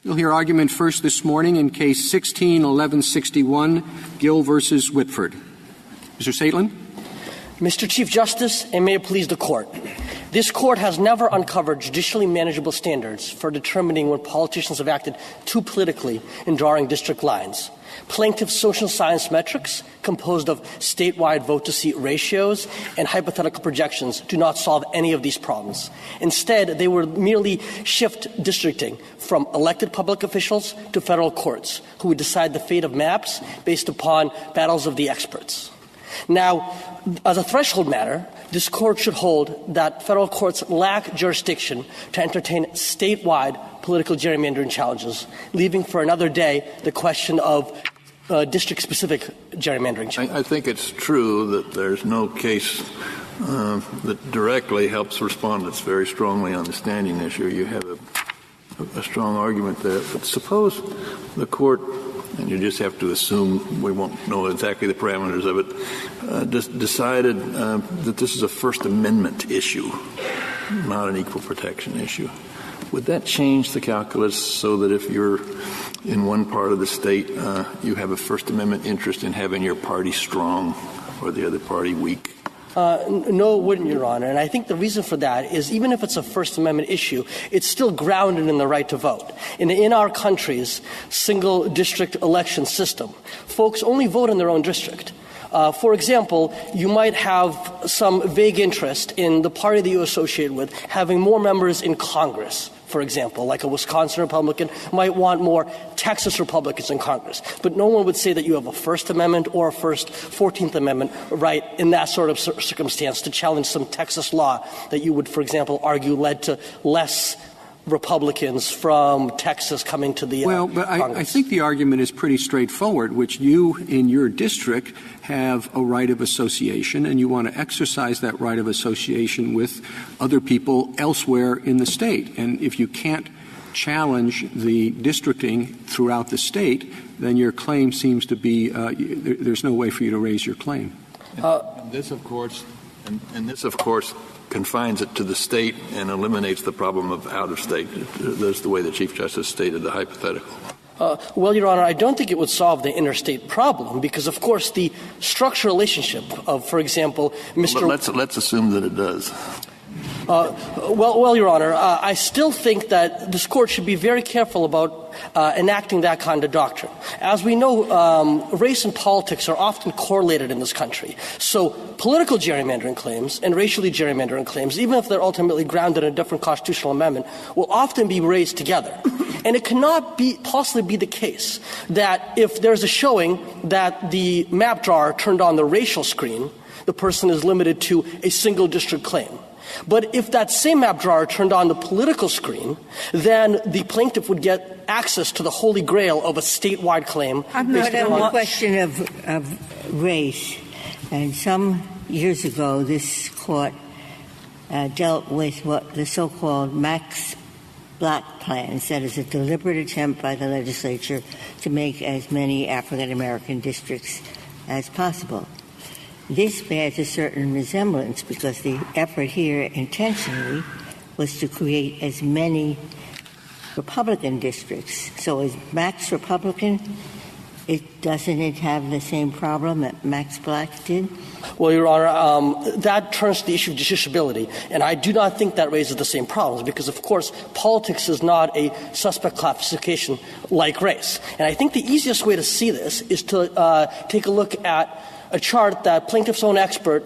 You'll hear argument first this morning in Case 16-1161, Gill versus Whitford. Mr. SCOTUS-Toons. Mr. Chief Justice, and may it please the Court. This Court has never uncovered judicially manageable standards for determining when politicians have acted too politically in drawing district lines. Plaintiffs' social science metrics, composed of statewide vote-to-seat ratios and hypothetical projections, do not solve any of these problems. Instead, they would merely shift districting from elected public officials to federal courts, who would decide the fate of maps based upon battles of the experts. Now, as a threshold matter, this Court should hold that federal courts lack jurisdiction to entertain statewide political gerrymandering challenges, leaving for another day the question of district-specific gerrymandering challenges. I think it's true that there's no case that directly helps respondents very strongly on the standing issue. You have a strong argument there. But suppose the Court, and you just have to assume we won't know exactly the parameters of it, decided that this is a First Amendment issue, not an equal protection issue. Would that change the calculus so that if you're in one part of the state, you have a First Amendment interest in having your party strong or the other party weak? No, it wouldn't, Your Honor. And I think the reason for that is even if it's a First Amendment issue, it's still grounded in the right to vote. In our country's single district election system, folks only vote in their own district. For example, you might have some vague interest in the party that you associate with having more members in Congress, for example, like a Wisconsin Republican might want more Texas Republicans in Congress. But no one would say that you have a First Amendment or a 14th Amendment right in that sort of circumstance to challenge some Texas law that you would, for example, argue led to less Republicans from Texas coming to the Congress. I think the argument is pretty straightforward, which you, in your district, have a right of association, and you want to exercise that right of association with other people elsewhere in the state. And if you can't challenge the districting throughout the state, then your claim seems to be there's no way for you to raise your claim. And this, of course, confines it to the state and eliminates the problem of out-of-state. That's the way the Chief Justice stated the hypothetical. Well, Your Honor, I don't think it would solve the interstate problem because, of course, the structural relationship of, for example, Mr. Let's assume that it does. Well, Your Honor, I still think that this Court should be very careful about enacting that kind of doctrine. As we know, race and politics are often correlated in this country. So political gerrymandering claims and racially gerrymandering claims, even if they're ultimately grounded in a different constitutional amendment, will often be raised together. And it cannot possibly be the case that if there's a showing that the map drawer turned on the racial screen, the person is limited to a single district claim. But if that same map drawer turned on the political screen, then the plaintiff would get access to the holy grail of a statewide claim. I'm not on the question of race. And some years ago, this Court dealt with what the so-called Max Black plans, that is a deliberate attempt by the legislature to make as many African-American districts as possible. This bears a certain resemblance because the effort here intentionally was to create as many Republican districts. So is Max Republican? Doesn't it have the same problem that Max Black did? Well, Your Honor, that turns to the issue of justiciability, and I do not think that raises the same problems because, of course, politics is not a suspect classification like race. And I think the easiest way to see this is to take a look at a chart that plaintiff's own expert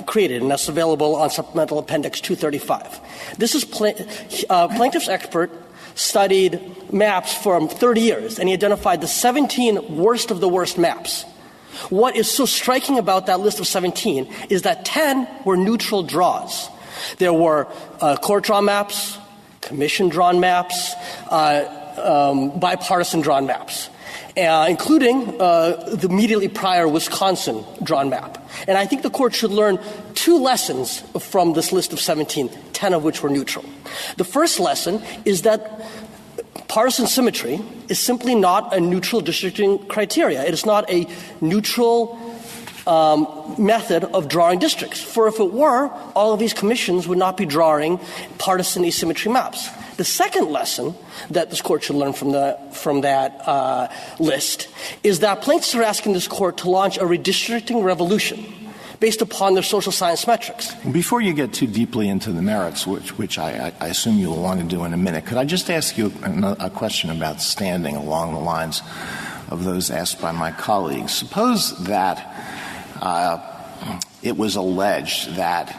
created, and that's available on Supplemental Appendix 235. This is plaintiff's expert studied maps for 30 years, and he identified the 17 worst of the worst maps. What is so striking about that list of 17 is that 10 were neutral draws. There were court-drawn maps, commission-drawn maps, bipartisan drawn maps, including the immediately prior Wisconsin drawn map. And I think the Court should learn two lessons from this list of 17, 10 of which were neutral. The first lesson is that partisan symmetry is simply not a neutral districting criteria. It is not a neutral method of drawing districts. For if it were, all of these commissions would not be drawing partisan asymmetry maps. The second lesson that this court should learn from that list is that plaintiffs are asking this court to launch a redistricting revolution based upon their social science metrics. Before you get too deeply into the merits, which I assume you'll want to do in a minute, could I just ask you a question about standing along the lines of those asked by my colleagues? Suppose that it was alleged that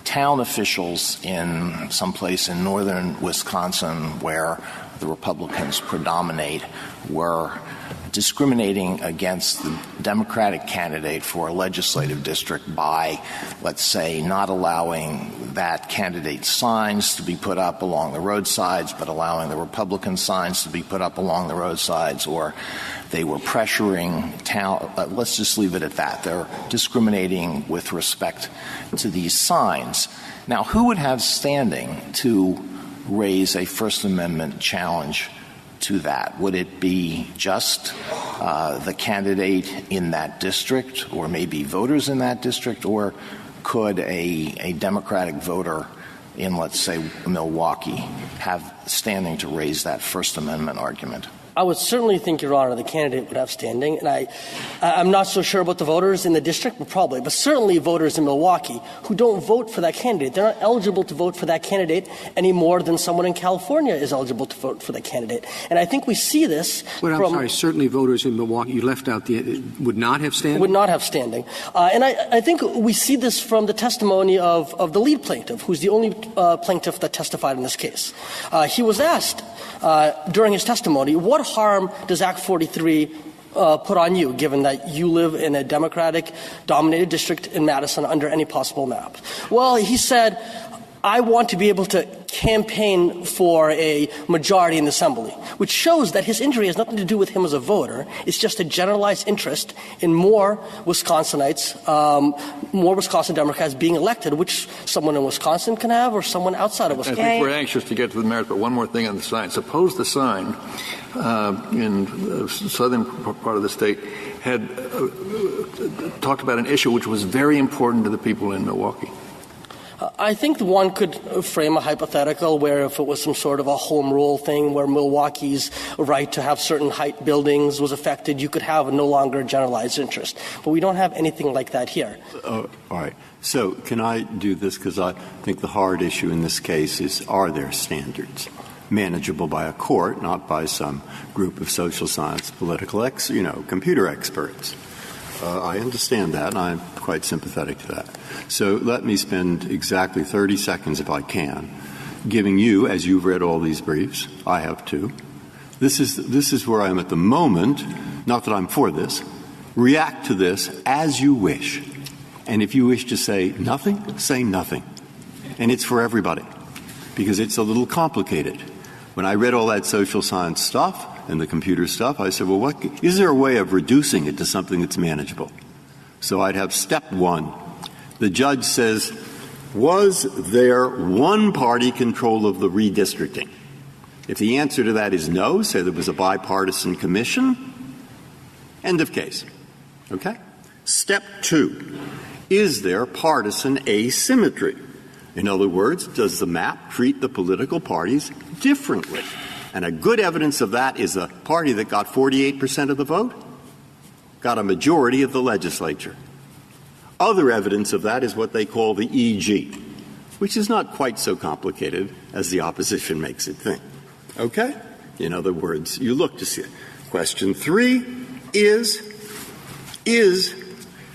town officials in some place in northern Wisconsin where the Republicans predominate were discriminating against the Democratic candidate for a legislative district by, let's say, not allowing that candidate's signs to be put up along the roadsides, but allowing the Republican signs to be put up along the roadsides, or they were pressuring town, let's just leave it at that. They're discriminating with respect to these signs. Now, who would have standing to raise a First Amendment challenge to that? Would it be just the candidate in that district, or maybe voters in that district, or could a Democratic voter in, let's say, Milwaukee have standing to raise that First Amendment argument? I would certainly think, Your Honor, the candidate would have standing. And I'm not so sure about the voters in the district, but probably. But certainly voters in Milwaukee who don't vote for that candidate. They're not eligible to vote for that candidate any more than someone in California is eligible to vote for that candidate. And I think we see this certainly voters in Milwaukee, you left out would not have standing? Would not have standing. And I think we see this from the testimony of the lead plaintiff, who's the only plaintiff that testified in this case. He was asked during his testimony, what harm does Act 43 put on you, given that you live in a Democratic-dominated district in Madison under any possible map? Well, he said, I want to be able to campaign for a majority in the Assembly, which shows that his injury has nothing to do with him as a voter. It's just a generalized interest in more Wisconsinites, more Wisconsin Democrats being elected, which someone in Wisconsin can have or someone outside of Wisconsin. I think we're anxious to get to the merits, but one more thing on the sign. Suppose the sign in the southern part of the state had talked about an issue which was very important to the people in Milwaukee. I think one could frame a hypothetical where if it was some sort of a home rule thing where Milwaukee's right to have certain height buildings was affected, you could have no longer a generalized interest. But we don't have anything like that here. All right. So can I do this? Because I think the hard issue in this case is, are there standards manageable by a court, not by some group of social science, political computer experts? I understand that, and I'm quite sympathetic to that. So let me spend exactly 30 seconds, if I can, giving you, as you've read all these briefs, I have too. This is where I am at the moment, not that I'm for this. React to this as you wish. And if you wish to say nothing, say nothing. And it's for everybody, because it's a little complicated. When I read all that social science stuff and the computer stuff, I said, well, is there a way of reducing it to something that's manageable? So I'd have step one. The judge says, was there one-party control of the redistricting? If the answer to that is no, say there was a bipartisan commission, end of case. Okay? Step two, is there partisan asymmetry? In other words, does the map treat the political parties differently? And a good evidence of that is a party that got 48% of the vote got a majority of the legislature. Other evidence of that is what they call the EG, which is not quite so complicated as the opposition makes it think. Okay? In other words, you look to see it. Question 3 is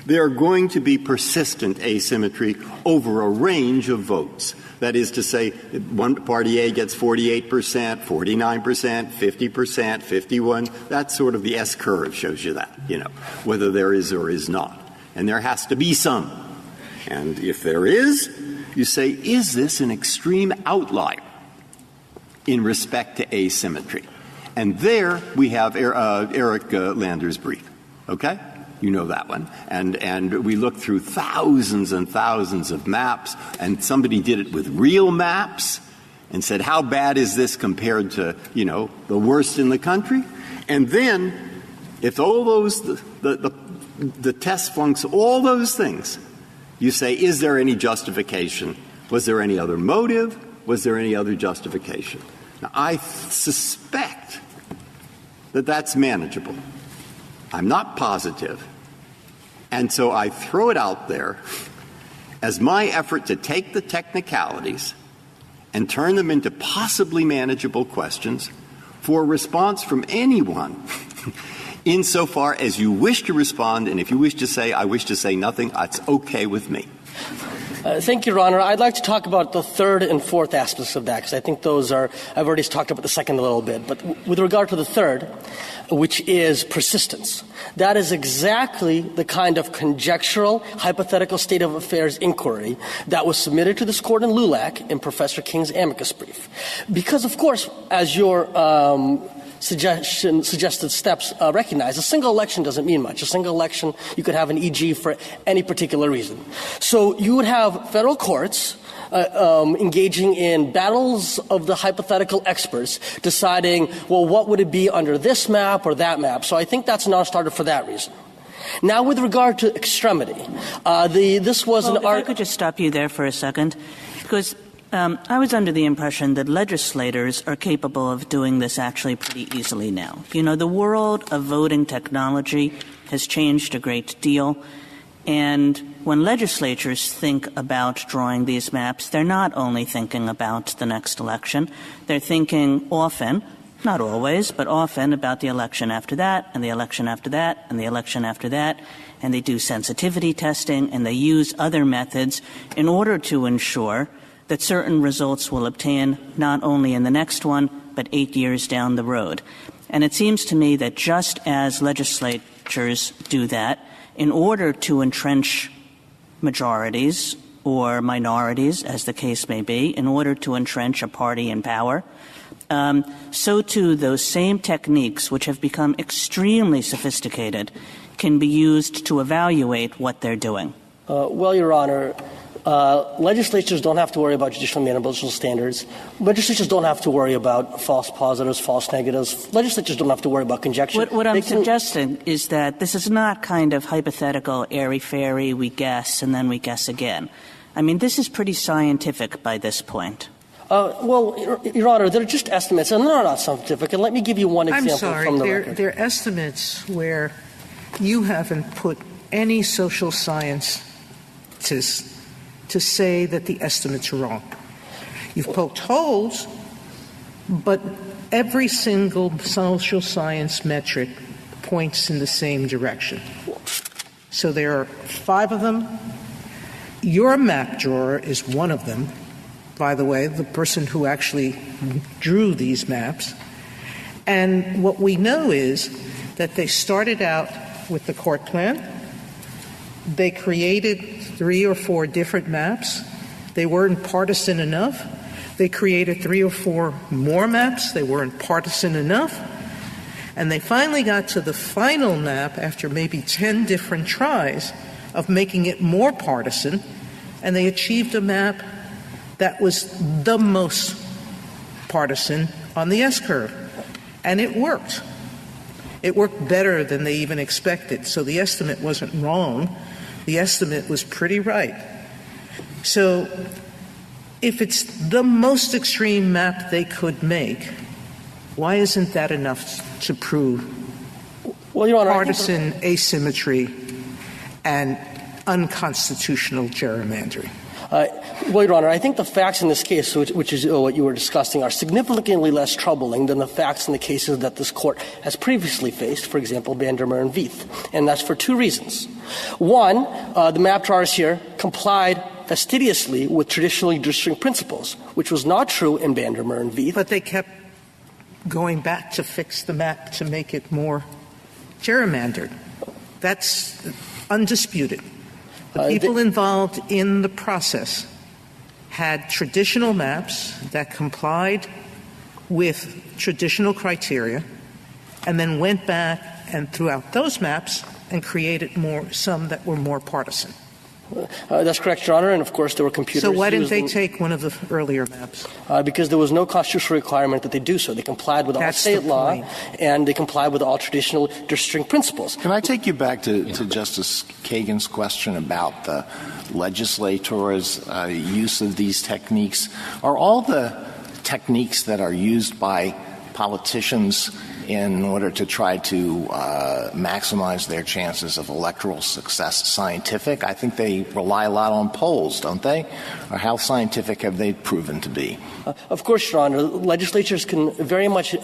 there going to be persistent asymmetry over a range of votes? That is to say, one party A gets 48%, 49%, 50%, 51. That's sort of the S-curve shows you that, whether there is or is not. And there has to be some. And if there is, you say, is this an extreme outlier in respect to asymmetry? And there we have Eric Lander's brief. Okay? You know that one. And we looked through thousands and thousands of maps, and somebody did it with real maps and said, how bad is this compared to, the worst in the country? And then, if all those, the the test flunks all those things. You say, is there any justification? Was there any other motive? Was there any other justification? Now, I suspect that that's manageable. I'm not positive. And so I throw it out there as my effort to take the technicalities and turn them into possibly manageable questions for a response from anyone insofar as you wish to respond, and if you wish to say, I wish to say nothing, it's okay with me. Thank you, Your Honor. I'd like to talk about the third and fourth aspects of that, because I think those are – I've already talked about the second a little bit. But with regard to the third, which is persistence, that is exactly the kind of conjectural, hypothetical state of affairs inquiry that was submitted to this Court in LULAC in Professor King's amicus brief. Because, of course, as your suggested steps recognize, a single election doesn't mean much. A single election, you could have an EG for any particular reason. So you would have federal courts engaging in battles of the hypothetical experts, deciding, well, what would it be under this map or that map? So I think that's a non-starter for that reason. Now, with regard to extremity, this was if I could just stop you there for a second, because I was under the impression that legislators are capable of doing this actually pretty easily now. You know, the world of voting technology has changed a great deal, and when legislatures think about drawing these maps, they're not only thinking about the next election, they're thinking often, not always, but often about the election after that, and the election after that, and the election after that, and they do sensitivity testing, and they use other methods in order to ensure that certain results will obtain not only in the next one, but 8 years down the road. And it seems to me that just as legislatures do that, in order to entrench majorities or minorities, as the case may be, in order to entrench a party in power, so too those same techniques, which have become extremely sophisticated, can be used to evaluate what they're doing. Well, Your Honor, legislatures don't have to worry about judicial manageable standards. Legislatures don't have to worry about false positives, false negatives. Legislatures don't have to worry about conjecture. What I'm suggesting is that this is not kind of hypothetical, airy-fairy, we guess and then we guess again. I mean, this is pretty scientific by this point. Well, Your Honor, they're just estimates, and they're not scientific. And let me give you one example from the record. They're estimates where you haven't put any social science to say that the estimates are wrong. You've poked holes, but every single social science metric points in the same direction. So there are 5 of them. Your map drawer is one of them. By the way, the person who actually drew these maps. And what we know is that they started out with the court plan. They created 3 or 4 different maps. They weren't partisan enough. They created 3 or 4 more maps. They weren't partisan enough. And they finally got to the final map after maybe 10 different tries of making it more partisan, and they achieved a map that was the most partisan on the S-curve. And it worked. It worked better than they even expected. So the estimate wasn't wrong. The estimate was pretty right. So if it's the most extreme map they could make, why isn't that enough to prove partisan asymmetry and unconstitutional gerrymandering? Well, Your Honor, I think the facts in this case, which is what you were discussing, are significantly less troubling than the facts in the cases that this Court has previously faced, for example, Vandermeer and Veith. And that's for 2 reasons. One, the map drawers here complied fastidiously with traditional redistricting principles, which was not true in Vandermeer and Veith. But they kept going back to fix the map to make it more gerrymandered. That's undisputed. The people involved in the process had traditional maps that complied with traditional criteria and then went back and threw out those maps and created some that were more partisan. That's correct, Your Honor, and of course there were computers. So why didn't used they take one of the earlier maps? Because there was no constitutional requirement that they do so. They complied with all state law, and they complied with all traditional districting principles. Can I take you back to Justice Kagan's question about the legislators' use of these techniques? Are all the techniques that are used by politicians in order to try to maximize their chances of electoral success scientific? I think they rely a lot on polls, don't they? Or how scientific have they proven to be? Of course, Your Honor. Legislatures can very much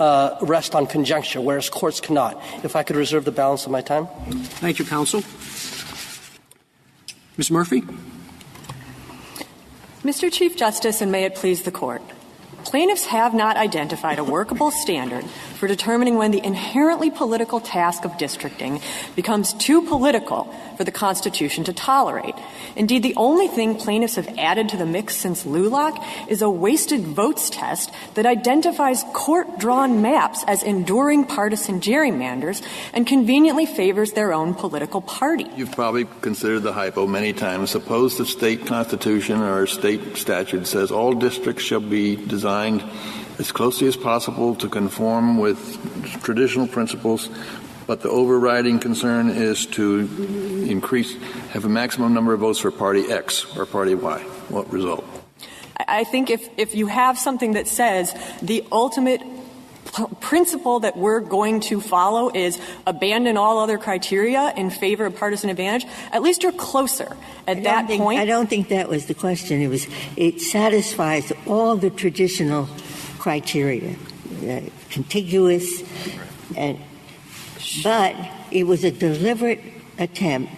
rest on conjecture, whereas courts cannot. If I could reserve the balance of my time. Thank you, counsel. Ms. Murphy? Mr. Chief Justice, and may it please the Court, plaintiffs have not identified a workable standard for determining when the inherently political task of districting becomes too political for the Constitution to tolerate. Indeed, the only thing plaintiffs have added to the mix since Lulock is a wasted votes test that identifies court-drawn maps as enduring partisan gerrymanders and conveniently favors their own political party. You've probably considered the hypo many times. Suppose the state constitution or state statute says all districts shall be designed as closely as possible to conform with traditional principles, but the overriding concern is to have a maximum number of votes for party X or party Y. What result? I think if you have something that says the ultimate principle that we're going to follow is abandon all other criteria in favor of partisan advantage, at least you're closer at that point. I don't think that was the question. It satisfies all the traditional criteria, contiguous, but it was a deliberate attempt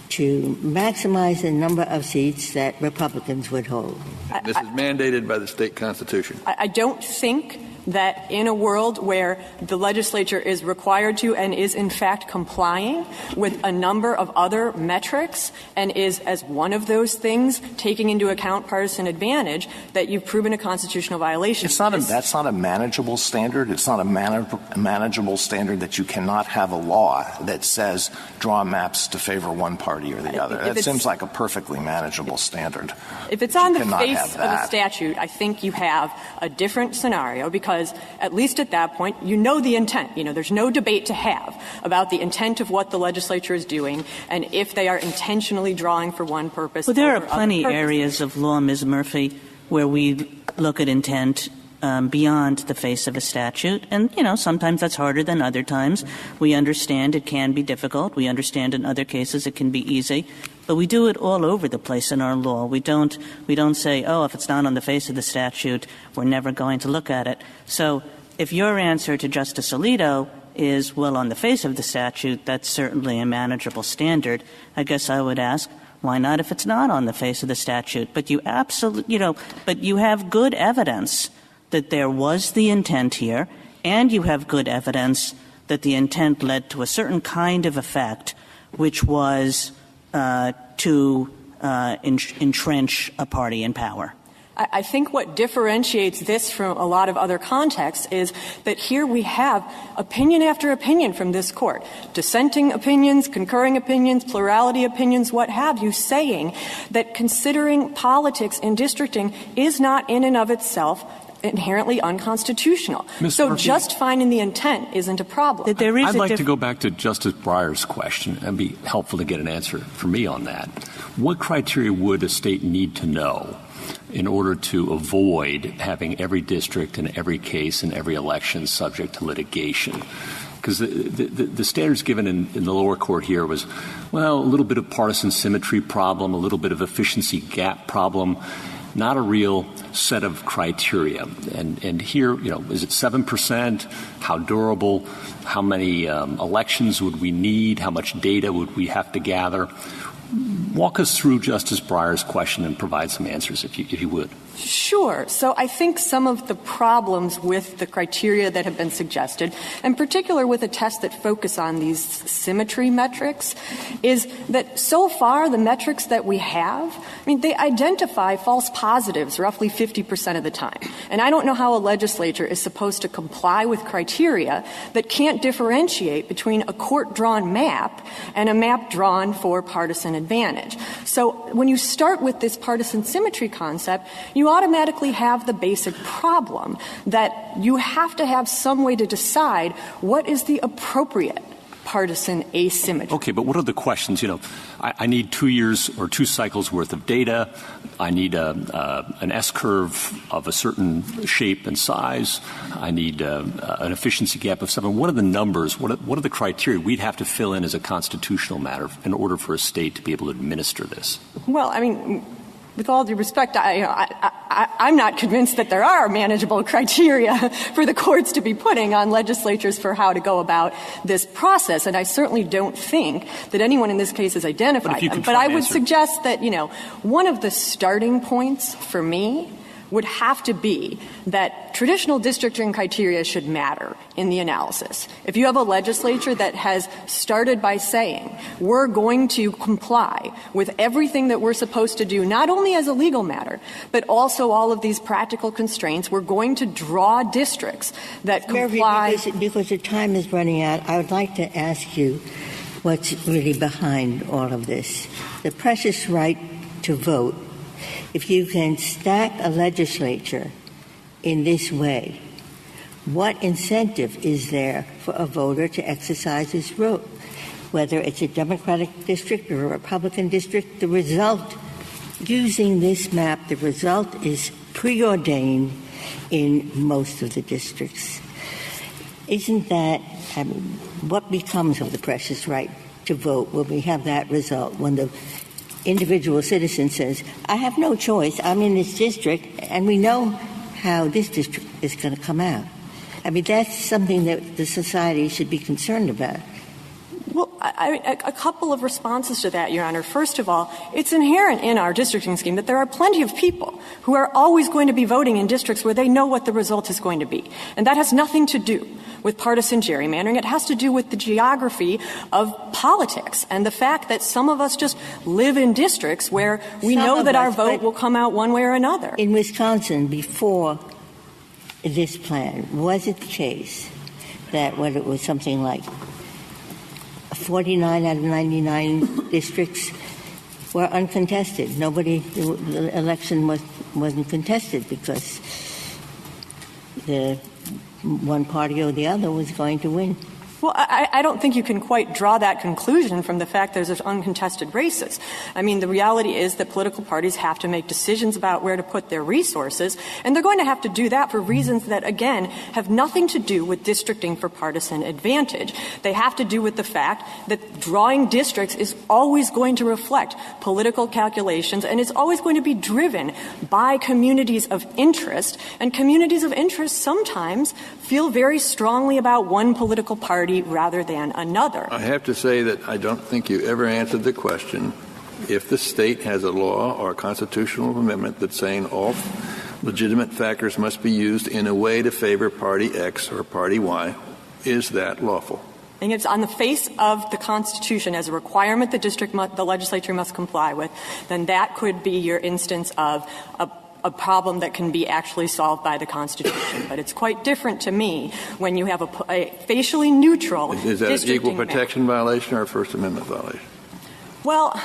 to maximize the number of seats that Republicans would hold. This is mandated by the state constitution. I don't think that in a world where the legislature is required to and is in fact complying with a number of other metrics and is, as one of those things, taking into account partisan advantage, that you've proven a constitutional violation. That's not a manageable standard. It's not a manageable standard that you cannot have a law that says draw maps to favor one party or the other. That seems like a perfectly manageable standard. If it's on the face of a statute, I think you have a different scenario because at least at that point, you know the intent. There's no debate to have about the intent of what the legislature is doing and if they are intentionally drawing for one purpose. Well, there are plenty areas of law, Ms. Murphy, where we look at intent beyond the face of a statute. And, sometimes that's harder than other times. We understand it can be difficult. We understand in other cases it can be easy. But we do it all over the place in our law. We don't say, if it's not on the face of the statute, we're never going to look at it. So if your answer to Justice Alito is, well, on the face of the statute, that's certainly a manageable standard, I guess I would ask, why not if it's not on the face of the statute? But you but you have good evidence that there was the intent here, and you have good evidence that the intent led to a certain kind of effect, which was to entrench a party in power. I think what differentiates this from a lot of other contexts is that here we have opinion after opinion from this court, dissenting opinions, concurring opinions, plurality opinions, what have you, saying that considering politics in districting is not in and of itself inherently unconstitutional. So Murphy, just finding the intent isn't a problem. I'd like to go back to Justice Breyer's question. It'd be helpful to get an answer for me on that. What criteria would a state need to know in order to avoid having every district and every case and every election subject to litigation? Because the standards given in the lower court here was, a little bit of partisan symmetry problem, a little bit of efficiency gap problem, not a real set of criteria. And here, is it 7%? How durable? How many elections would we need? How much data would we have to gather? Walk us through Justice Breyer's question and provide some answers, if you would. Sure. So I think some of the problems with the criteria that have been suggested, in particular with a test that focus on these symmetry metrics, is that so far the metrics that we have, they identify false positives roughly 50% of the time. And I don't know how a legislature is supposed to comply with criteria that can't differentiate between a court-drawn map and a map drawn for partisan advantage. So when you start with this partisan symmetry concept, you automatically have the basic problem that you have to have some way to decide what is the appropriate partisan asymmetry. Okay, but what are the questions? I need 2 years or 2 cycles worth of data. I need an S-curve of a certain shape and size. I need an efficiency gap of 7. What are the numbers? What are the criteria we'd have to fill in as a constitutional matter in order for a state to be able to administer this? Well, I mean, with all due respect, I'm not convinced that there are manageable criteria for the courts to be putting on legislatures for how to go about this process, and I certainly don't think that anyone in this case has identified them. But I would suggest that, one of the starting points for me would have to be that traditional districting criteria should matter in the analysis. If you have a legislature that has started by saying, we're going to comply with everything that we're supposed to do, not only as a legal matter, but also all of these practical constraints, we're going to draw districts that comply. Because the time is running out, I would like to ask you what's really behind all of this. The precious right to vote. If you can stack a legislature in this way, what incentive is there for a voter to exercise his vote? Whether it's a Democratic district or a Republican district, the result, using this map, the result is preordained in most of the districts. Isn't that, what becomes of the precious right to vote when we have that result, when the individual citizen says, I have no choice, I'm in this district, and we know how this district is going to come out. That's something that the society should be concerned about. Well, a couple of responses to that, Your Honor. First of all, it's inherent in our districting scheme that there are plenty of people who are always going to be voting in districts where they know what the result is going to be. And that has nothing to do with partisan gerrymandering. It has to do with the geography of politics and the fact that some of us just live in districts where we know that our vote will come out one way or another. In Wisconsin, before this plan, was it the case that when it was something like 49 out of 99 districts were uncontested? The election wasn't contested because the one party or the other was going to win. Well, I don't think you can quite draw that conclusion from the fact there's uncontested races. The reality is that political parties have to make decisions about where to put their resources, and they're going to have to do that for reasons that, again, have nothing to do with districting for partisan advantage. They have to do with the fact that drawing districts is always going to reflect political calculations, and it's always going to be driven by communities of interest, and communities of interest sometimes feel very strongly about one political party rather than another. I have to say that I don't think you ever answered the question if the state has a law or a constitutional amendment that's saying all legitimate factors must be used in a way to favor party X or party Y, is that lawful? And it's on the face of the Constitution as a requirement the legislature must comply with, then that could be your instance of a problem that can be actually solved by the Constitution. But it's quite different to me when you have a facially neutral Is that an equal protection violation or a First Amendment violation? Well,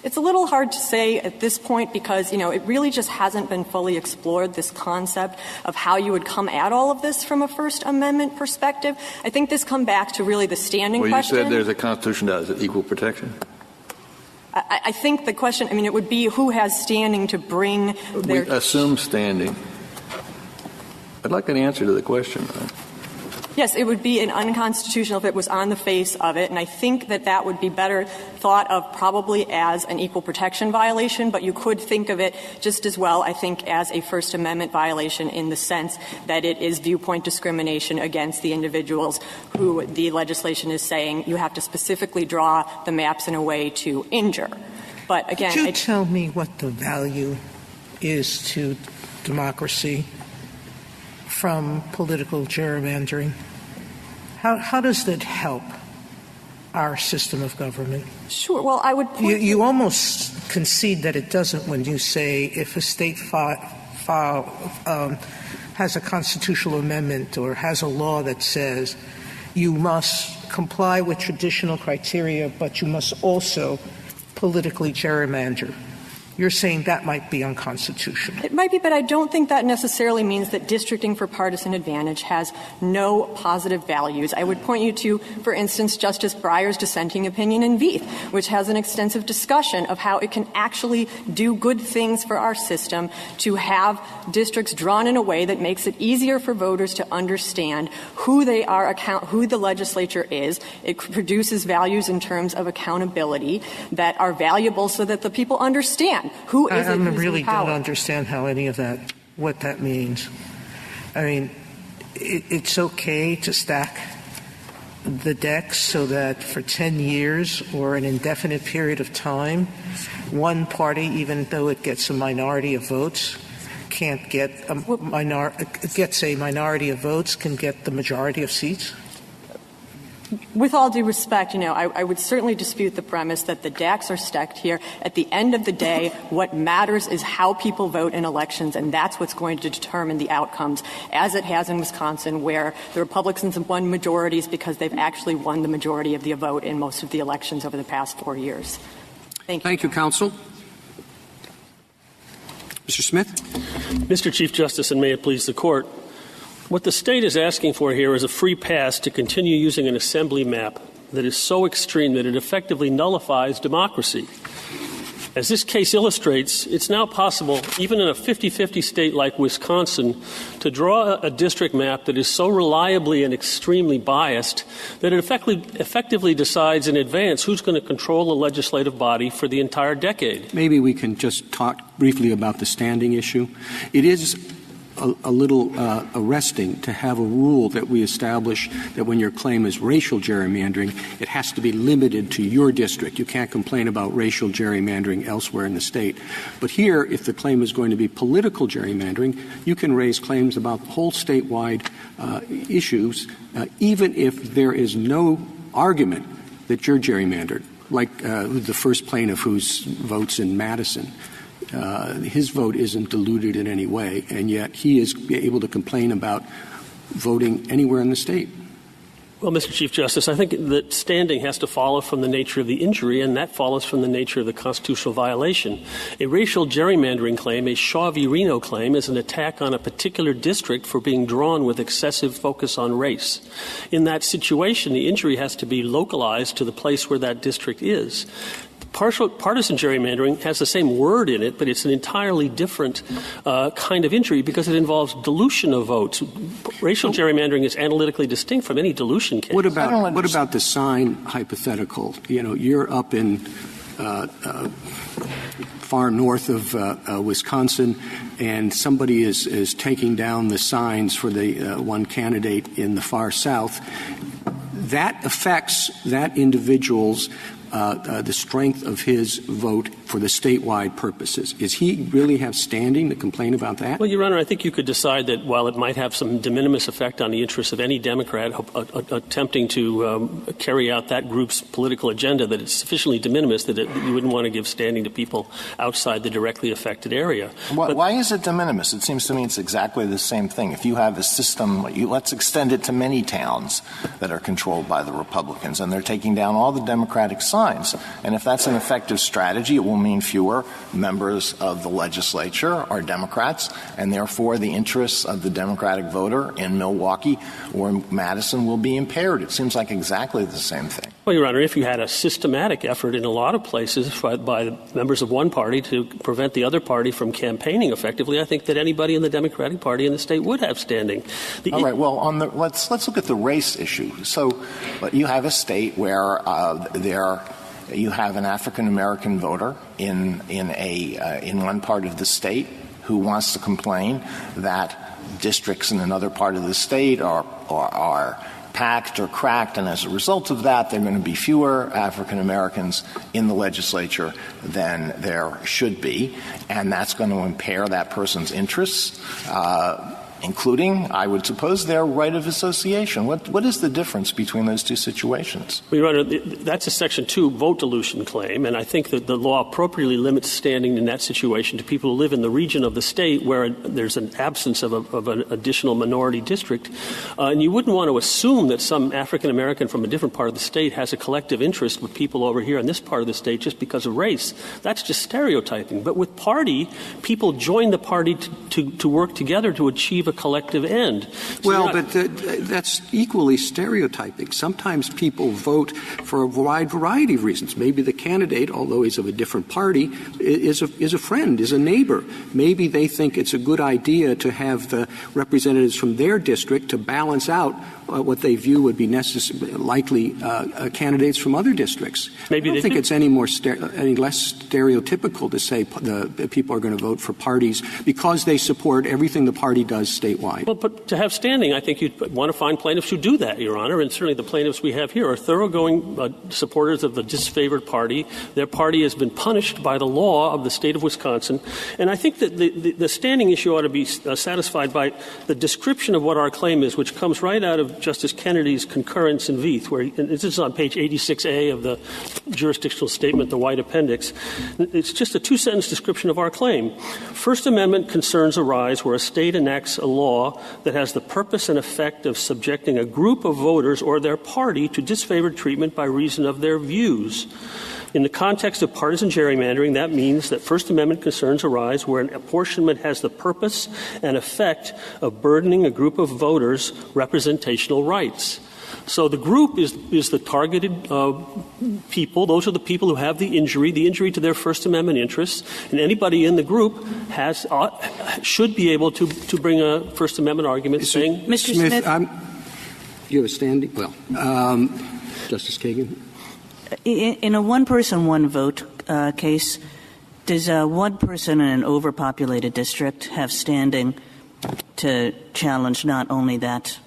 it's a little hard to say at this point because, it really just hasn't been fully explored, this concept of how you would come at all of this from a First Amendment perspective. I think this comes back to really the standing question. Well, you said there's a Constitution that is it equal protection? I think the question, it would be who has standing to bring their... We assume standing. I'd like an answer to the question. Yes, it would be an unconstitutional if it was on the face of it, and I think that would be better thought of probably as an equal protection violation, but you could think of it just as well, I think, as a First Amendment violation in the sense that it is viewpoint discrimination against the individuals who the legislation is saying you have to specifically draw the maps in a way to injure. But again... Could you tell me what the value is to democracy from political gerrymandering? How does that help our system of government? Sure. Well, I would point you almost concede that it doesn't when you say if a state has a constitutional amendment or has a law that says you must comply with traditional criteria, but you must also politically gerrymander. You're saying that might be unconstitutional. It might be, but I don't think that necessarily means that districting for partisan advantage has no positive values. I would point you to, for instance, Justice Breyer's dissenting opinion in Veith, which has an extensive discussion of how it can actually do good things for our system to have districts drawn in a way that makes it easier for voters to understand who they are, who the legislature is. It produces values in terms of accountability that are valuable so that the people understand who is it who's in power. I really don't understand how any of that, what that means. I mean, it's okay to stack the decks so that for 10 years or an indefinite period of time, one party, even though it gets a minority of votes, can't get gets a minority of votes, can get the majority of seats? With all due respect, I would certainly dispute the premise that the decks are stacked here. At the end of the day, what matters is how people vote in elections, and that's what's going to determine the outcomes, as it has in Wisconsin, where the Republicans have won majorities because they've actually won the majority of the vote in most of the elections over the past 4 years. Thank you. Thank you, counsel. Mr. Smith? Mr. Chief Justice, and may it please the Court, what the state is asking for here is a free pass to continue using an assembly map that is so extreme that it effectively nullifies democracy. As this case illustrates, it's now possible, even in a 50-50 state like Wisconsin, to draw a district map that is so reliably and extremely biased that it effectively decides in advance who's going to control the legislative body for the entire decade. Maybe we can just talk briefly about the standing issue. It is a little arresting to have a rule that we establish that when your claim is racial gerrymandering, it has to be limited to your district. You can't complain about racial gerrymandering elsewhere in the state. But here, if the claim is going to be political gerrymandering, you can raise claims about whole statewide issues, even if there is no argument that you're gerrymandered, like the first plaintiff whose votes in Madison. His vote isn't diluted in any way, and yet he is able to complain about voting anywhere in the state. Well, Mr. Chief Justice, I think that standing has to follow from the nature of the injury, and that follows from the nature of the constitutional violation. A racial gerrymandering claim, a Shaw v. Reno claim, is an attack on a particular district for being drawn with excessive focus on race. In that situation, the injury has to be localized to the place where that district is. Partisan gerrymandering has the same word in it, but it's an entirely different kind of injury because it involves dilution of votes. Racial gerrymandering is analytically distinct from any dilution case. What about the sign hypothetical? You're up in far north of Wisconsin, and somebody is taking down the signs for the one candidate in the far south. That affects that individual's the strength of his vote for the statewide purposes. Does he really have standing to complain about that? Well, Your Honor, I think you could decide that while it might have some de minimis effect on the interests of any Democrat attempting to carry out that group's political agenda, that it's sufficiently de minimis that you wouldn't want to give standing to people outside the directly affected area. Why is it de minimis? It seems to me it's exactly the same thing. If you have a system, let's extend it to many towns that are controlled by the Republicans, and they're taking down all the Democratic signs. And if that's an effective strategy, it will mean fewer members of the legislature are Democrats, and therefore the interests of the Democratic voter in Milwaukee or Madison will be impaired. It seems like exactly the same thing. Well, Your Honor, if you had a systematic effort in a lot of places by members of one party to prevent the other party from campaigning effectively, I think that anybody in the Democratic Party in the state would have standing. All right. Well, let's look at the race issue. So you have a state where you have an African-American voter in one part of the state who wants to complain that districts in another part of the state are packed or cracked, and as a result of that, there are going to be fewer African-Americans in the legislature than there should be, and that's going to impair that person's interests. including, I would suppose, their right of association. What is the difference between those two situations? Well, Your Honor, that's a Section 2 vote dilution claim, and I think that the law appropriately limits standing in that situation to people who live in the region of the state where there's an absence of an additional minority district. And you wouldn't want to assume that some African American from a different part of the state has a collective interest with people over here in this part of the state just because of race. That's just stereotyping. But with party, people join the party to work together to achieve a collective end. So but that's equally stereotyping. Sometimes people vote for a wide variety of reasons. Maybe the candidate, although he's of a different party, is a friend, is a neighbor. Maybe they think it's a good idea to have the representatives from their district to balance out what they view would be likely candidates from other districts. Maybe I don't think it's any less stereotypical to say the people are going to vote for parties because they support everything the party does statewide. Well, but to have standing, I think you'd want to find plaintiffs who do that, Your Honor, and certainly the plaintiffs we have here are thoroughgoing supporters of the disfavored party. Their party has been punished by the law of the state of Wisconsin. And I think that the standing issue ought to be satisfied by the description of what our claim is, which comes right out of Justice Kennedy's concurrence in Veith, where this is on page 86A of the jurisdictional statement, the White Appendix. It's just a two-sentence description of our claim. First Amendment concerns arise where a state enacts a law that has the purpose and effect of subjecting a group of voters or their party to disfavored treatment by reason of their views. In the context of partisan gerrymandering, that means that First Amendment concerns arise where an apportionment has the purpose and effect of burdening a group of voters' representational rights. So the group is the targeted people. Those are the people who have the injury to their First Amendment interests. And anybody in the group should be able to bring a First Amendment argument saying, Mr. Smith, you have a standing? Well, Justice Kagan? In a one-person, one-vote case, does one person in an overpopulated district have standing to challenge not only that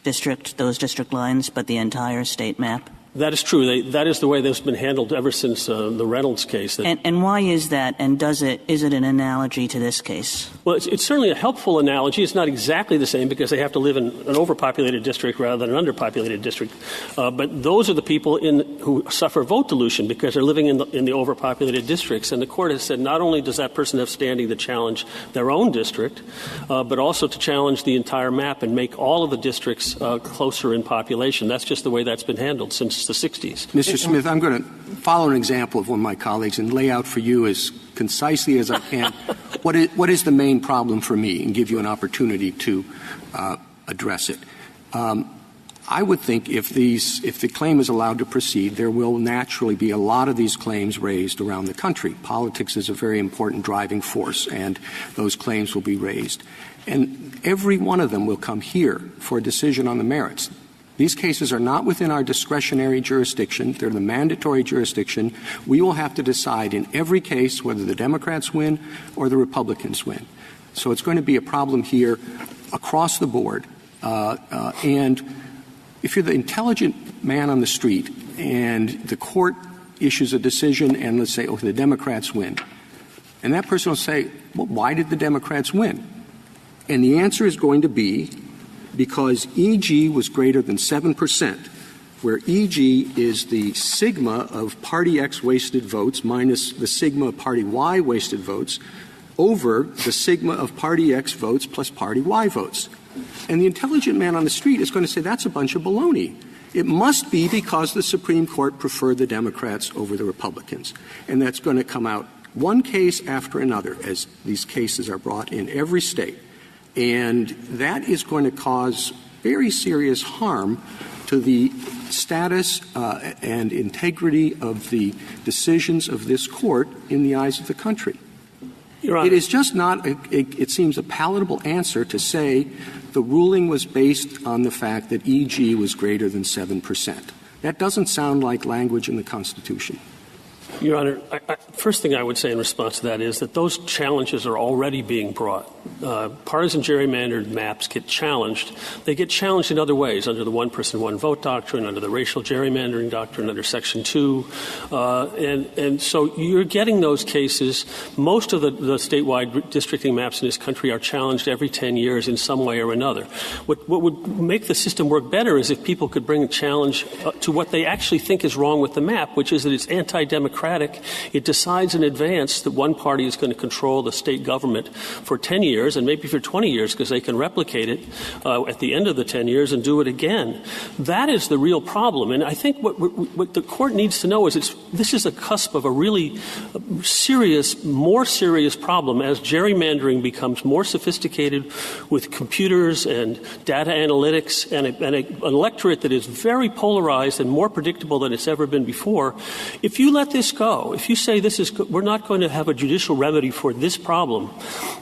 district, those district lines, but the entire state map? That is true. That is the way that's been handled ever since the Reynolds case. And why is that? And is it an analogy to this case? Well, it's certainly a helpful analogy. It's not exactly the same because they have to live in an overpopulated district rather than an underpopulated district. But those are the people who suffer vote dilution because they're living in the overpopulated districts. And the court has said not only does that person have standing to challenge their own district, but also to challenge the entire map and make all of the districts closer in population. That's just the way that's been handled since the 60s. Mr. Smith, I'm going to follow an example of one of my colleagues and lay out for you as concisely as I can what is the main problem for me and give you an opportunity to address it. I would think if the claim is allowed to proceed, there will naturally be a lot of these claims raised around the country. Politics is a very important driving force, and those claims will be raised. And every one of them will come here for a decision on the merits. These cases are not within our discretionary jurisdiction. They're the mandatory jurisdiction. We will have to decide in every case whether the Democrats win or the Republicans win. So it's going to be a problem here across the board. And if you're the intelligent man on the street and the court issues a decision and let's say, the Democrats win, and that person will say, well, why did the Democrats win? And the answer is going to be because EG was greater than 7%, where EG is the sigma of Party X wasted votes minus the sigma of Party Y wasted votes over the sigma of Party X votes plus Party Y votes. And the intelligent man on the street is going to say that's a bunch of baloney. It must be because the Supreme Court preferred the Democrats over the Republicans. And that's going to come out one case after another as these cases are brought in every state. And that is going to cause very serious harm to the status and integrity of the decisions of this court in the eyes of the country. It is just not, it seems, a palatable answer to say the ruling was based on the fact that EG was greater than 7%. That doesn't sound like language in the Constitution. Your Honor, first thing I would say in response to that is that those challenges are already being brought. Partisan gerrymandered maps get challenged. They get challenged in other ways, under the one-person, one-vote doctrine, under the racial gerrymandering doctrine, under Section 2. And so you're getting those cases. Most of the statewide districting maps in this country are challenged every 10 years in some way or another. What would make the system work better is if people could bring a challenge to what they actually think is wrong with the map, which is that it's anti-democratic. It decides in advance that one party is going to control the state government for 10 years and maybe for 20 years because they can replicate it at the end of the 10 years and do it again. That is the real problem. And I think what the court needs to know is this is a cusp of a really more serious problem as gerrymandering becomes more sophisticated with computers and data analytics and an electorate that is very polarized and more predictable than it's ever been before. If you let this go, if you say we're not going to have a judicial remedy for this problem,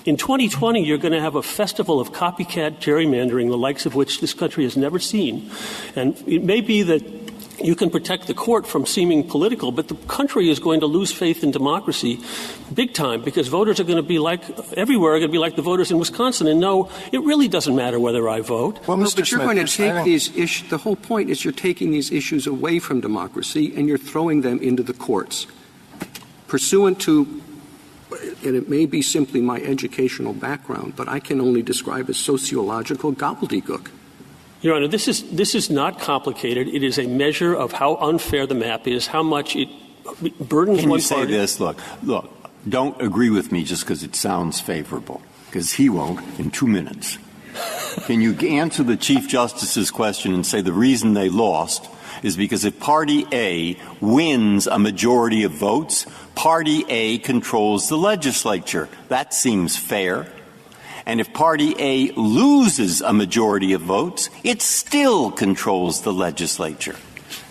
in 2020 you're going to have a festival of copycat gerrymandering, the likes of which this country has never seen. And it may be that you can protect the court from seeming political, but the country is going to lose faith in democracy big time because voters are going to be everywhere are going to be like the voters in Wisconsin and no, it really doesn't matter whether I vote. Well, Mr. But you're Smith, going to take these issues, the whole point is you're taking these issues away from democracy and you're throwing them into the courts. Pursuant to, and it may be simply my educational background, but I can only describe as sociological gobbledygook. Your Honor, this is not complicated. It is a measure of how unfair the map is, how much it burdens Can one you say party. this? Look, don't agree with me just because it sounds favorable, because he won't in 2 minutes. Can you answer the Chief Justice's question and say the reason they lost is because if Party A wins a majority of votes, Party A controls the legislature. That seems fair. And if Party A loses a majority of votes, it still controls the legislature.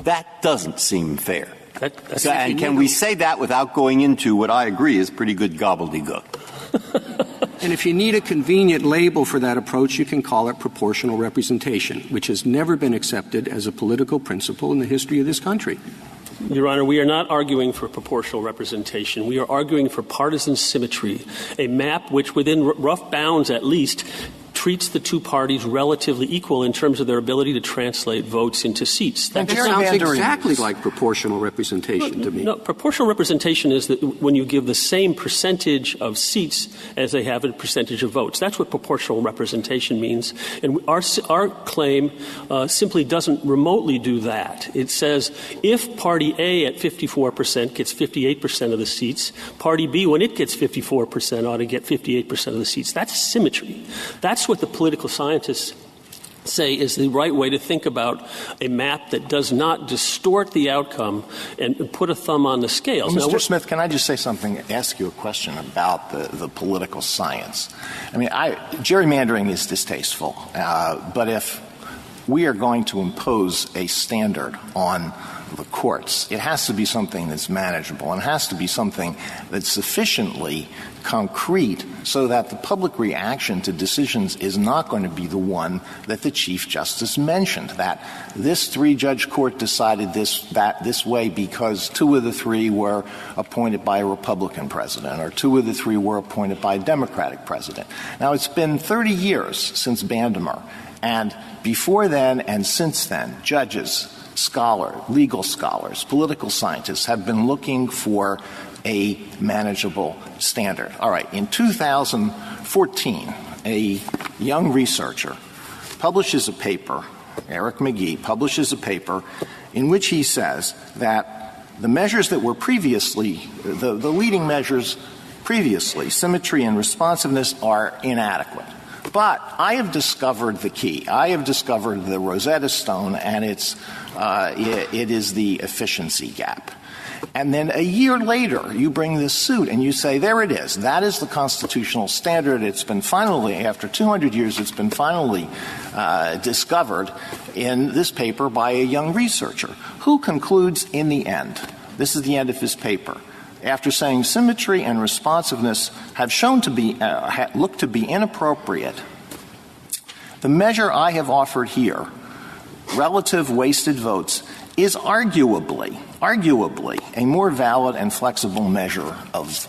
That doesn't seem fair. And can we say that without going into what I agree is pretty good gobbledygook? And if you need a convenient label for that approach, you can call it proportional representation, which has never been accepted as a political principle in the history of this country. Your Honor, we are not arguing for proportional representation. We are arguing for partisan symmetry, a map which, within rough bounds at least, treats the two parties relatively equal in terms of their ability to translate votes into seats. That sounds exactly like proportional representation to me. No, proportional representation is that when you give the same percentage of seats as they have a percentage of votes. That's what proportional representation means. And our claim simply doesn't remotely do that. It says if Party A at 54% gets 58% of the seats, Party B, when it gets 54%, ought to get 58% of the seats. That's symmetry. That's what the political scientists say is the right way to think about a map that does not distort the outcome and put a thumb on the scales. Well, Mr. Smith, can I just say something, ask you a question about the political science? I mean, gerrymandering is distasteful, but if we are going to impose a standard on the courts, it has to be something that's manageable and it has to be something that's sufficiently concrete so that the public reaction to decisions is not going to be the one that the Chief Justice mentioned, that this three-judge court decided this way because 2 of the 3 were appointed by a Republican president or 2 of the 3 were appointed by a Democratic president. Now, it's been 30 years since Bandemer, and before then and since then, judges, legal scholars, political scientists have been looking for a manageable standard. All right, in 2014, a young researcher publishes a paper, Eric McGee publishes a paper, in which he says that the measures that were previously, the leading measures previously, symmetry and responsiveness, are inadequate. But I have discovered the key. I have discovered the Rosetta Stone, and it is the efficiency gap. And then a year later, you bring this suit and you say, there it is. That is the constitutional standard. It's been finally, after 200 years, it's been finally discovered in this paper by a young researcher who concludes in the end, this is the end of his paper, after saying symmetry and responsiveness have shown to be, look to be inappropriate, the measure I have offered here, relative wasted votes, is arguably a more valid and flexible measure of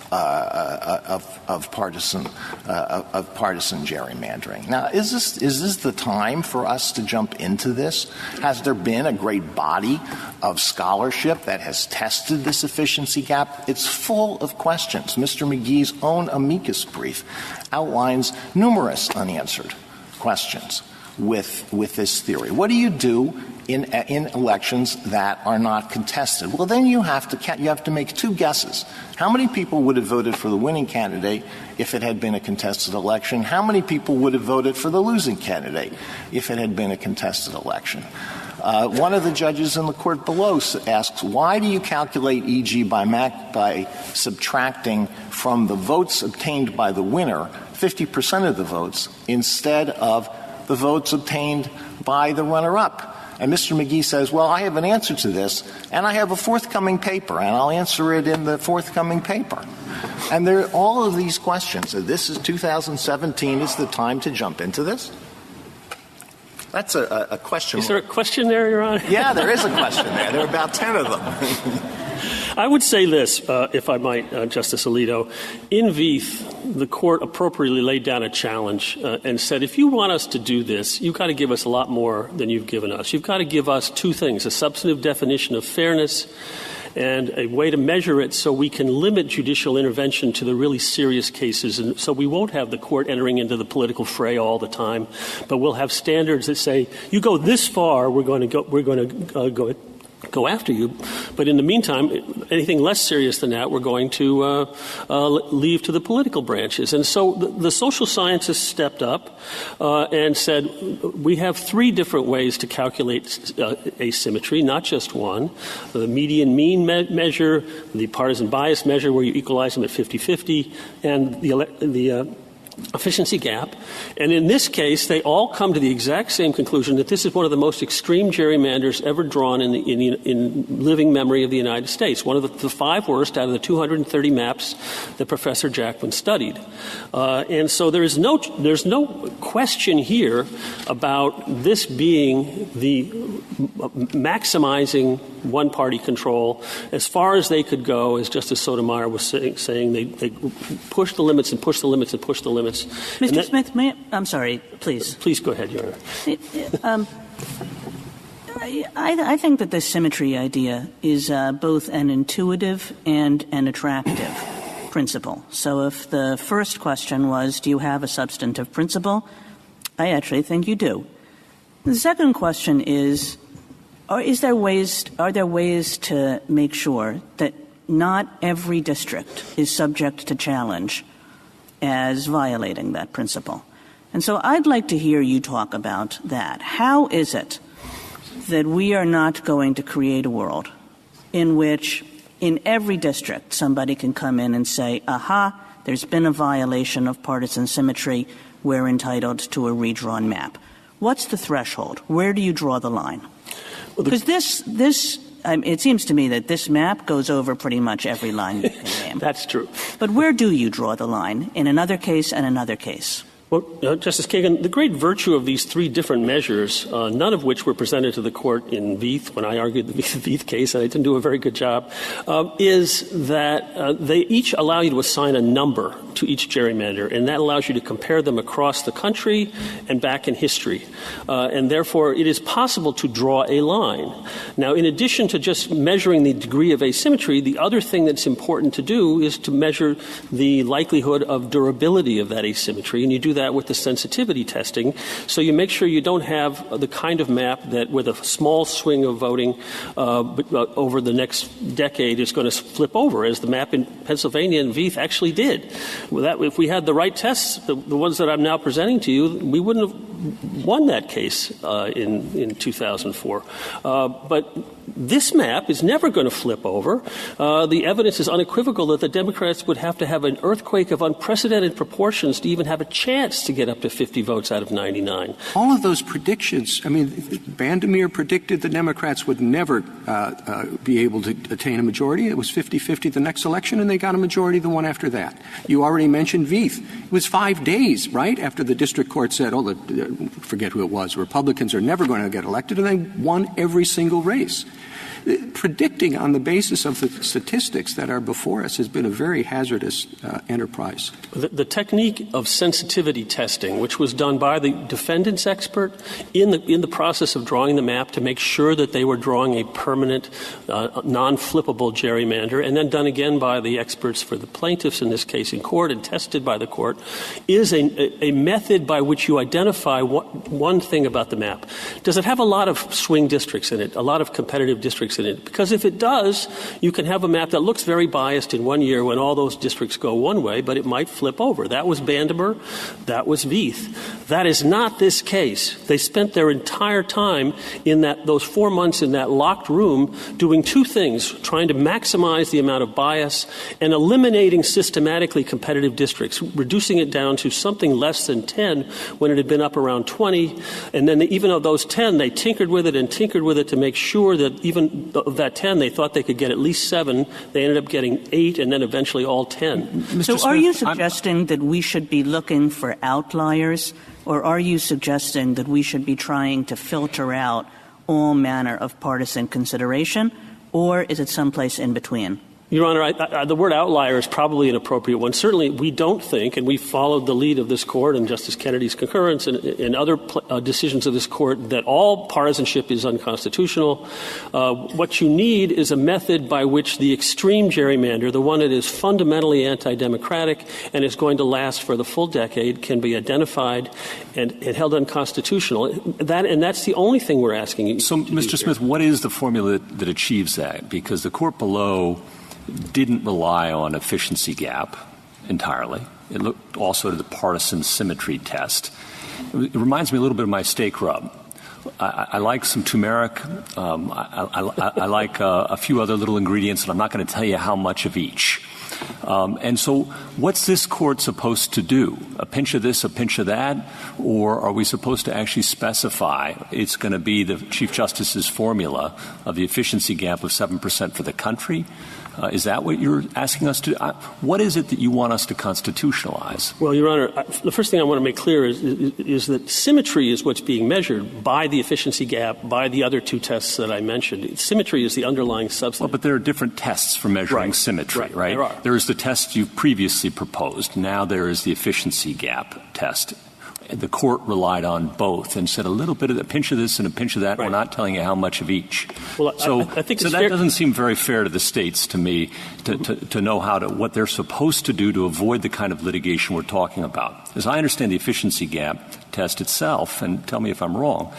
partisan gerrymandering. Now, is this the time for us to jump into this? Has there been a great body of scholarship that has tested this efficiency gap? It's full of questions. Mr. McGee's own amicus brief outlines numerous unanswered questions with this theory. What do you do in elections that are not contested? Well, then you have to make two guesses. How many people would have voted for the winning candidate if it had been a contested election? How many people would have voted for the losing candidate if it had been a contested election? One of the judges in the court below asks, why do you calculate E.G. by subtracting from the votes obtained by the winner 50% of the votes instead of the votes obtained by the runner-up? And Mr. McGee says, well, I have an answer to this, and I have a forthcoming paper, and I'll answer it in the forthcoming paper. And there are all of these questions. This is 2017. Is the time to jump into this? That's a question. Is there a question there, Your Honor? Yeah, there is a question there. There are about 10 of them. I would say this, if I might, Justice Alito. In Veith, the court appropriately laid down a challenge and said, if you want us to do this, you've got to give us a lot more than you've given us. You've got to give us two things, a substantive definition of fairness and a way to measure it so we can limit judicial intervention to the really serious cases. And so we won't have the court entering into the political fray all the time, but we'll have standards that say, you go this far, we're going to go after you. But in the meantime, anything less serious than that, we're going to leave to the political branches. And so the social scientists stepped up and said, we have three different ways to calculate asymmetry, not just one. The median mean measure, the partisan bias measure where you equalize them at 50-50, and the efficiency gap. And in this case, they all come to the exact same conclusion that this is one of the most extreme gerrymanders ever drawn in living memory of the United States, one of the five worst out of the 230 maps that Professor Jackman studied. And so there's no question here about this being the maximizing one-party control as far as they could go, as Justice Sotomayor was saying they pushed the limits and pushed the limits and pushed the limits. Mr. Smith, I'm sorry, please. Please go ahead, Your Honor. I think that this symmetry idea is both an intuitive and an attractive principle. So if the first question was, do you have a substantive principle? I actually think you do. The second question is, are there ways to make sure that not every district is subject to challenge as violating that principle? And so I'd like to hear you talk about that. How is it that we are not going to create a world in which in every district somebody can come in and say, aha, there's been a violation of partisan symmetry, we're entitled to a redrawn map? What's the threshold? Where do you draw the line? Because it seems to me that this map goes over pretty much every line you can name. That's true. But where do you draw the line in another case and another case? Well, Justice Kagan, the great virtue of these three different measures, none of which were presented to the court in Veith when I argued the Veith case, and I didn't do a very good job, is that they each allow you to assign a number to each gerrymander, and that allows you to compare them across the country and back in history. And therefore, it is possible to draw a line. Now, in addition to just measuring the degree of asymmetry, the other thing that's important to do is to measure the likelihood of durability of that asymmetry, and you do that with the sensitivity testing. So you make sure you don't have the kind of map that with a small swing of voting over the next decade is going to flip over, as the map in Pennsylvania and Veith actually did. If we had the right tests, the ones that I'm now presenting to you, we wouldn't have won that case in 2004. But this map is never going to flip over. The evidence is unequivocal that the Democrats would have to have an earthquake of unprecedented proportions to even have a chance to get up to 50 votes out of 99. All of those predictions, I mean, Bandemir predicted the Democrats would never be able to attain a majority. It was 50-50 the next election, and they got a majority the one after that. You already mentioned Veith. It was 5 days, right, after the district court said, forget who it was, Republicans are never going to get elected, and they won every single race. predicting on the basis of the statistics that are before us has been a very hazardous enterprise. The technique of sensitivity testing, which was done by the defendants expert in the process of drawing the map to make sure that they were drawing a permanent, non-flippable gerrymander, and then done again by the experts for the plaintiffs in this case in court and tested by the court, is a method by which you identify one thing about the map. Does it have a lot of swing districts in it, a lot of competitive districts in it? Because if it does, you can have a map that looks very biased in one year when all those districts go one way, but it might flip over. That was Bandemer. That was Veith. That is not this case. They spent their entire time in those 4 months in that locked room doing two things, trying to maximize the amount of bias and eliminating systematically competitive districts, reducing it down to something less than 10 when it had been up around 20. And then even of those 10, they tinkered with it to make sure that even of that 10, they thought they could get at least 7. They ended up getting 8 and then eventually all 10. So are you suggesting that we should be looking for outliers, or are you suggesting that we should be trying to filter out all manner of partisan consideration, or is it someplace in between? Your Honor, the word outlier is probably an appropriate one. Certainly, we don't think, and we followed the lead of this Court and Justice Kennedy's concurrence and other decisions of this Court, that all partisanship is unconstitutional. What you need is a method by which the extreme gerrymander, the one that is fundamentally anti-democratic and is going to last for the full decade, can be identified and held unconstitutional. And that's the only thing we're asking you So, to Mr. Smith, what is the formula that achieves that? Because the Court below didn't rely on efficiency gap entirely. It looked also to the partisan symmetry test. It reminds me a little bit of my steak rub. I like some turmeric. I like a few other little ingredients, and I'm not going to tell you how much of each. And so what's this Court supposed to do? A pinch of this, a pinch of that? Or are we supposed to actually specify it's going to be the Chief Justice's formula of the efficiency gap of 7% for the country? Is that what you're asking us to do? What is it that you want us to constitutionalize? Well, Your Honor, the first thing I want to make clear is that symmetry is what's being measured by the efficiency gap, by the other two tests that I mentioned. Symmetry is the underlying substance. Well, but there are different tests for measuring symmetry, right? There are. There is the test you previously proposed. Now there is the efficiency gap test. The Court relied on both and said a little bit of a pinch of this and a pinch of that. Right. We're not telling you how much of each. Well, so I think so that doesn't seem very fair to the states to me to know what they're supposed to do to avoid the kind of litigation we're talking about. As I understand the efficiency gap test itself, and tell me if I'm wrong,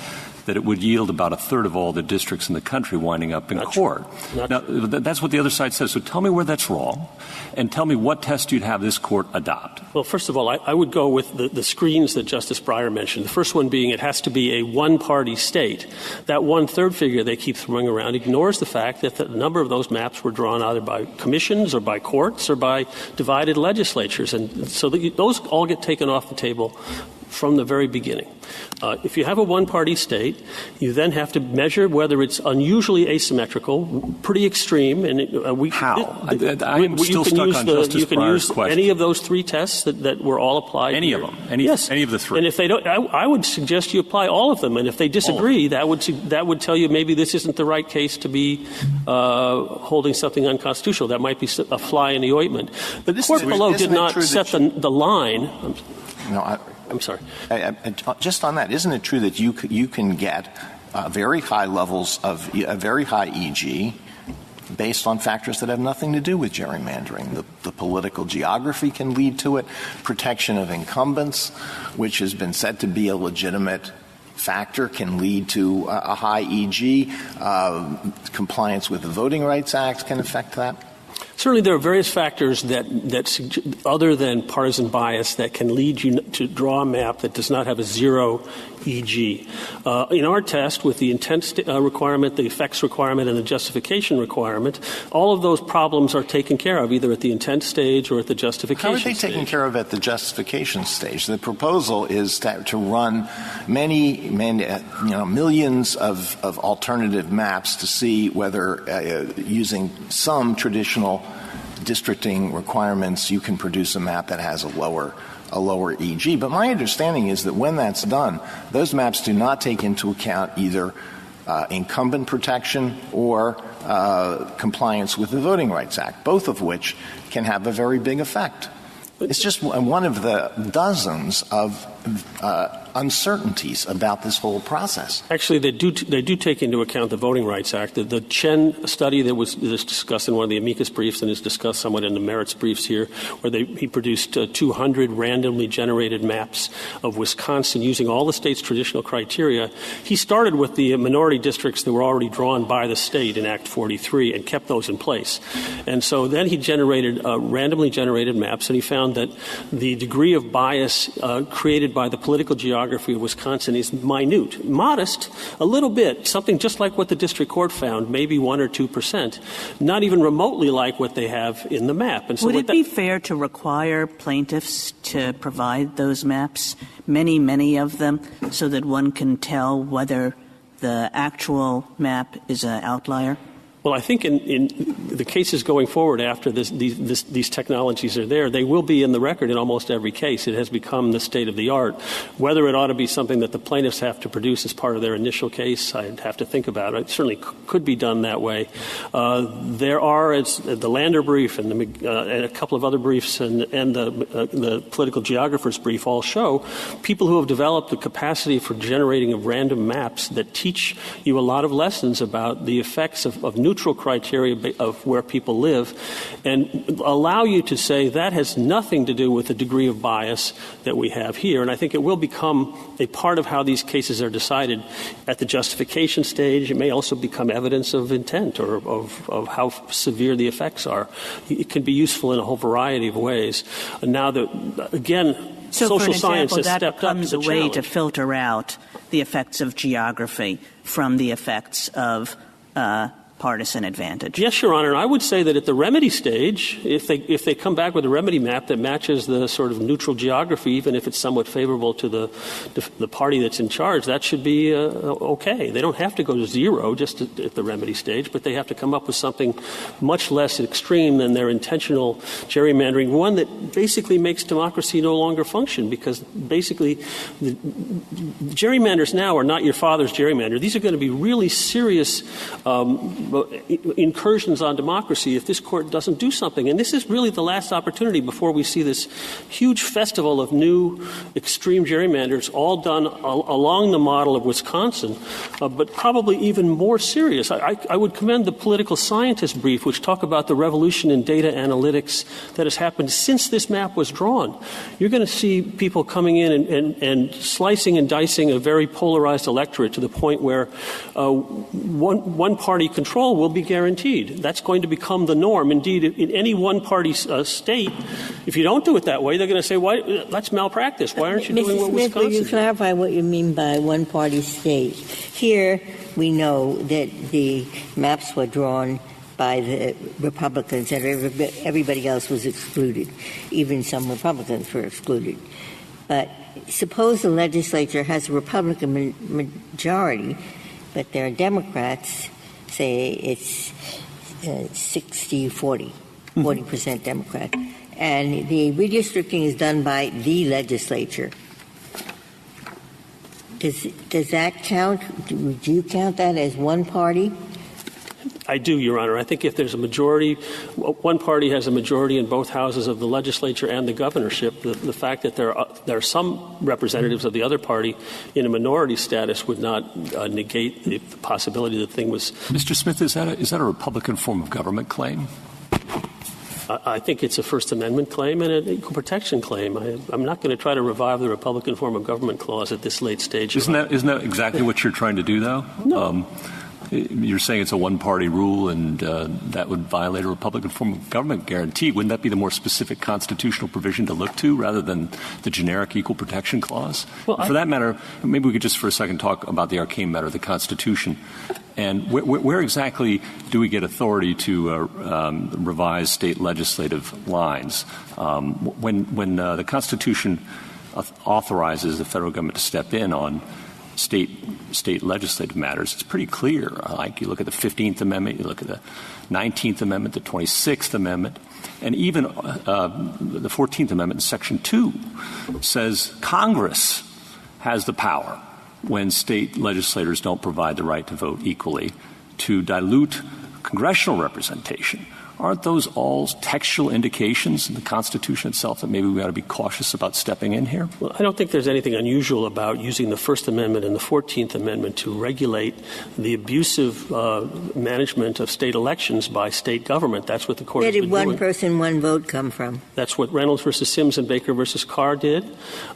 that it would yield about a third of all the districts in the country winding up in court. Now, that's what the other side says. So tell me where that's wrong, and tell me what test you'd have this Court adopt. Well, first of all, I would go with the screens that Justice Breyer mentioned. The first one being it has to be a one-party state. That one-third figure they keep throwing around ignores the fact that the number of those maps were drawn either by commissions or by courts or by divided legislatures. And so those all get taken off the table from the very beginning. If you have a one-party state, you then have to measure whether it's unusually asymmetrical, pretty extreme. And how? I'm still stuck on Justice Breyer's question. Any of those three tests that were all applied. Any here. of them? Yes. Any of the three? And if they don't, I would suggest you apply all of them. And if they disagree, that would tell you maybe this isn't the right case to be holding something unconstitutional. That might be a fly in the ointment. But the Court below did not set the line. I'm sorry. Just on that, isn't it true that you can get very high levels of very high EG based on factors that have nothing to do with gerrymandering? The political geography can lead to it. Protection of incumbents, which has been said to be a legitimate factor, can lead to a high EG. Compliance with the Voting Rights Act can affect that. Certainly there are various factors that other than partisan bias that can lead you to draw a map that does not have a zero EG. In our test, with the intent requirement, the effects requirement, and the justification requirement, all of those problems are taken care of either at the intent stage or at the justification stage. How are they taken care of at the justification stage? The proposal is to run many millions of alternative maps to see whether using some traditional districting requirements you can produce a map that has a lower EG. But my understanding is that when that's done, those maps do not take into account either incumbent protection or compliance with the Voting Rights Act, both of which can have a very big effect. It's just one of the dozens of uncertainties about this whole process. Actually, they do take into account the Voting Rights Act. The Chen study that was discussed in one of the amicus briefs and is discussed somewhat in the merits briefs here, where he produced 200 randomly generated maps of Wisconsin using all the state's traditional criteria. He started with the minority districts that were already drawn by the state in Act 43 and kept those in place. And so then he generated randomly generated maps, and he found that the degree of bias created by the political geography of Wisconsin is minute, modest, a little bit, something just like what the district court found, maybe 1 or 2%, not even remotely like what they have in the map. And so would it be fair to require plaintiffs to provide those maps, many, many of them, so that one can tell whether the actual map is an outlier? Well, I think in the cases going forward after these technologies are there, they will be in the record in almost every case. It has become the state of the art. Whether it ought to be something that the plaintiffs have to produce as part of their initial case, I'd have to think about it. It certainly could be done that way. There are, as the Lander brief and a couple of other briefs and the political geographer's brief all show, people who have developed the capacity for generating of random maps that teach you a lot of lessons about the effects of neutral criteria of where people live and allow you to say that has nothing to do with the degree of bias that we have here. And I think it will become a part of how these cases are decided at the justification stage. It may also become evidence of intent or of how severe the effects are. It can be useful in a whole variety of ways. And now that, again, so social for science has that stepped up becomes to a the way challenge. to filter out the effects of geography from the effects of partisan advantage. Yes, Your Honor. And I would say that at the remedy stage, if they come back with a remedy map that matches the sort of neutral geography, even if it's somewhat favorable to the party that's in charge, that should be okay. They don't have to go to zero just at the remedy stage, but they have to come up with something much less extreme than their intentional gerrymandering, one that basically makes democracy no longer function, because basically the gerrymanders now are not your father's gerrymander. These are going to be really serious incursions on democracy if this court doesn't do something. And this is really the last opportunity before we see this huge festival of new extreme gerrymanders all done along the model of Wisconsin, but probably even more serious. I would commend the political scientist brief, which talk about the revolution in data analytics that has happened since this map was drawn. You're going to see people coming in and slicing and dicing a very polarized electorate to the point where one party control will be guaranteed. That's going to become the norm. Indeed, in any one-party state, if you don't do it that way, they're going to say, "Why? That's malpractice. Why aren't you doing what Wisconsin?" Will you clarify what you mean by one-party state? Here, we know that the maps were drawn by the Republicans and everybody else was excluded. Even some Republicans were excluded. But suppose the legislature has a Republican majority, but there are Democrats. Say it's 60-40, 40% Democrat. And the redistricting is done by the legislature. Does that count? Do you count that as one party? I do, Your Honor. I think if there's a majority, one party has a majority in both houses of the legislature and the governorship, the fact that there are some representatives of the other party in a minority status would not negate the possibility that the thing was. Mr. Smith, is that a Republican form of government claim? I think it's a First Amendment claim and an equal protection claim. I'm not going to try to revive the Republican form of government clause at this late stage. Isn't that exactly what you're trying to do, though? No. You're saying it's a one-party rule and that would violate a Republican form of government guarantee. Wouldn't that be the more specific constitutional provision to look to rather than the generic equal protection clause? Well, for that matter, maybe we could just for a second talk about the arcane matter of the Constitution. And where exactly do we get authority to revise state legislative lines? When the Constitution authorizes the federal government to step in on state legislative matters, it's pretty clear. Like you look at the 15th Amendment, you look at the 19th Amendment, the 26th Amendment, and even the 14th Amendment, Section 2, says Congress has the power when state legislators don't provide the right to vote equally to dilute congressional representation? Aren't those all textual indications in the Constitution itself that maybe we ought to be cautious about stepping in here? Well, I don't think there's anything unusual about using the First Amendment and the 14th Amendment to regulate the abusive management of state elections by state government. That's what the court has been doing. Where did one person, one vote come from? That's what Reynolds versus Sims and Baker versus Carr did,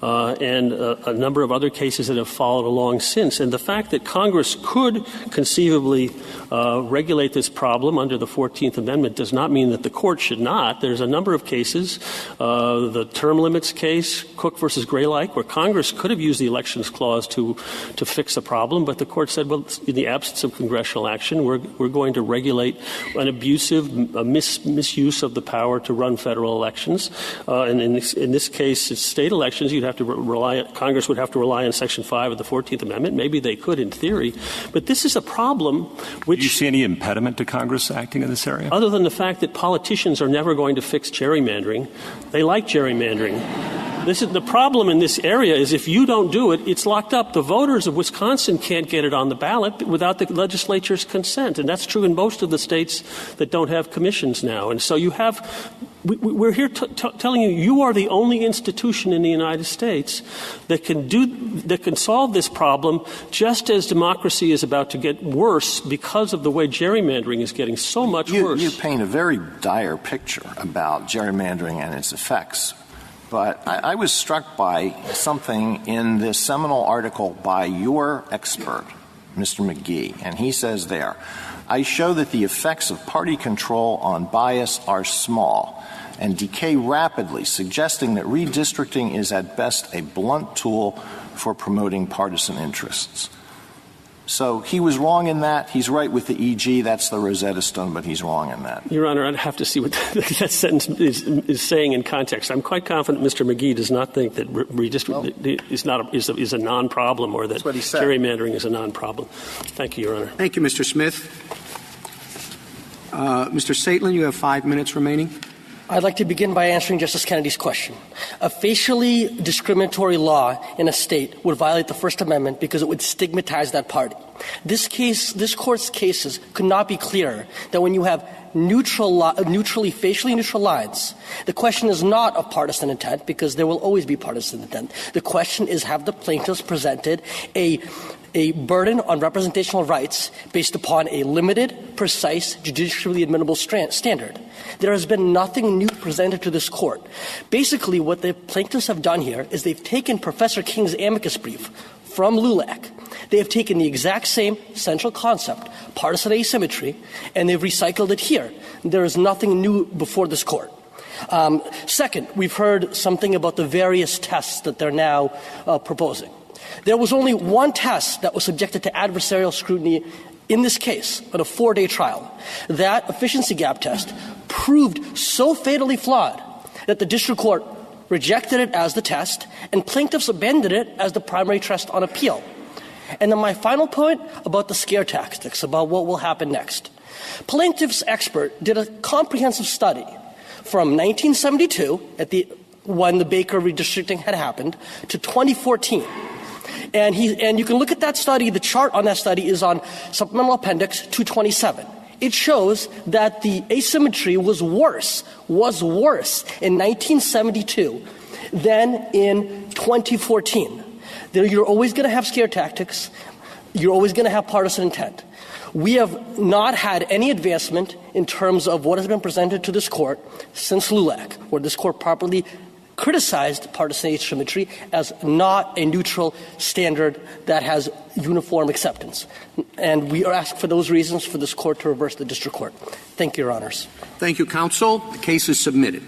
and a number of other cases that have followed along since. And the fact that Congress could conceivably regulate this problem under the 14th Amendment does not mean that the court should not. There's a number of cases, the term limits case, Cook versus Graylike, where Congress could have used the elections clause to fix a problem, but the court said, well, in the absence of congressional action, we're going to regulate an abusive misuse of the power to run federal elections. And in this case, it's state elections. You'd have to Congress would have to rely on Section 5 of the 14th Amendment. Maybe they could in theory, but this is a problem which— Do you see any impediment to Congress acting in this area? Other than the fact that politicians are never going to fix gerrymandering. They like gerrymandering. The problem in this area is if you don't do it, it's locked up. The voters of Wisconsin can't get it on the ballot without the legislature's consent. And that's true in most of the states that don't have commissions now. And so we're here telling you, you are the only institution in the United States that can solve this problem, just as democracy is about to get worse because of the way gerrymandering is getting so much worse. You paint a very dire picture about gerrymandering and its effects. But I was struck by something in this seminal article by your expert, Mr. McGee, and he says there, I show that the effects of party control on bias are small and decay rapidly, suggesting that redistricting is at best a blunt tool for promoting partisan interests. So he was wrong in that. He's right with the EG. That's the Rosetta Stone, but he's wrong in that. Your Honor, I'd have to see what that sentence is saying in context. I'm quite confident Mr. McGee does not think that redistricting is a non-problem or that gerrymandering is a non-problem. Thank you, Your Honor. Thank you, Mr. Smith. Mr. SCOTUS-Toons, you have 5 minutes remaining. I'd like to begin by answering Justice Kennedy's question. A facially discriminatory law in a state would violate the First Amendment because it would stigmatize that party. This Court's cases could not be clearer that when you have facially neutral lines, the question is not of partisan intent because there will always be partisan intent. The question is, have the plaintiffs presented a burden on representational rights based upon a limited, precise, judicially admissible standard. There has been nothing new presented to this Court. Basically, what the plaintiffs have done here is they've taken Professor King's amicus brief from LULAC. They have taken the exact same central concept, partisan asymmetry, and they've recycled it here. There is nothing new before this Court. Second, we've heard something about the various tests that they're now proposing. There was only one test that was subjected to adversarial scrutiny in this case, on a 4-day trial. That efficiency gap test proved so fatally flawed that the district court rejected it as the test and plaintiffs abandoned it as the primary test on appeal. And then my final point about the scare tactics, about what will happen next. Plaintiff's expert did a comprehensive study from 1972, when the Baker redistricting had happened, to 2014. And you can look at that study. The chart on that study is on Supplemental Appendix 227. It shows that the asymmetry was worse in 1972 than in 2014. You're always going to have scare tactics. You're always going to have partisan intent. We have not had any advancement in terms of what has been presented to this Court since LULAC, where this Court properly criticized partisan asymmetry as not a neutral standard that has uniform acceptance. And we are asking for those reasons for this Court to reverse the district court. Thank you, Your Honors. Thank you, counsel. The case is submitted.